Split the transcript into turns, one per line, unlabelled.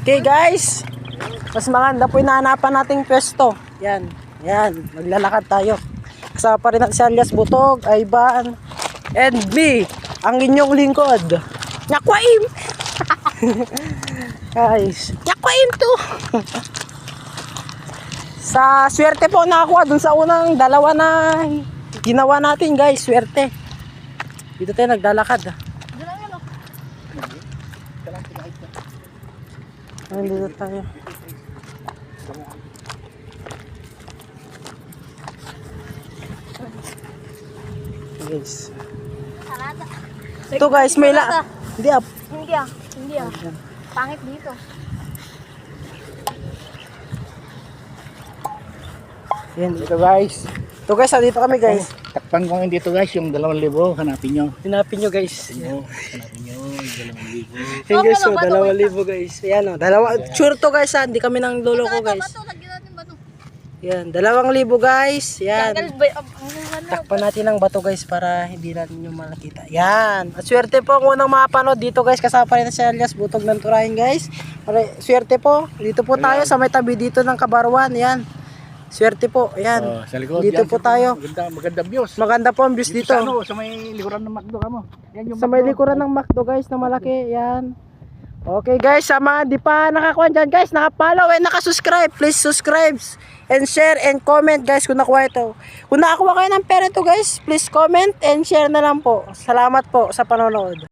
Okay guys, mas maganda po yung nahanapan nating pwesto. Yan, yan, maglalakad tayo. Kasama pa rin natin si alias Butog, Ivan, and me, ang inyong lingkod. Nyakwaim! Guys, nyakwaim to! Sa swerte po nakakuha dun sa unang dalawa na ginawa natin guys, swerte. Dito tayo naglalakad. Dito tayo. Guys. Ito guys, may Hindi ah.
Hindi ah. Pangit dito.
Yan dito guys. Ito guys, dito kami guys.
Takpan ko ngayon dito guys, yung 2,000, hanapin nyo.
Hinapin nyo guys.
Hanapin nyo, yung 2,000.
Yan guys, so 2,000 guys. Ayan o, sure to guys ha, hindi kami nang loloko guys. Yan, 2,000 guys. Yan. Takpan natin ang bato guys para hindi natin nyo makita. Yan. At swerte po ang unang mapanood dito guys. Kasama pa rin si alias Butog ng Turahin guys. Swerte po. Dito po tayo sa may tabi dito ng Kabarwan. Yan. Swerte po. Yan.
Sa likod,
dito
yan,
po tayo.
Maganda views.
Maganda po ang views dito.
Sa may likuran ng McDo ka mo. Yan yung
Sa may likuran ng McDo guys na malaki. Yan. Okay guys, sa mga di pa nakakuha dyan guys, nakapollow and nakasubscribe, please subscribe and share and comment guys kung nakuha ito. Kung nakakuha kayo ng pera ito guys, please comment and share na lang po. Salamat po sa panonood.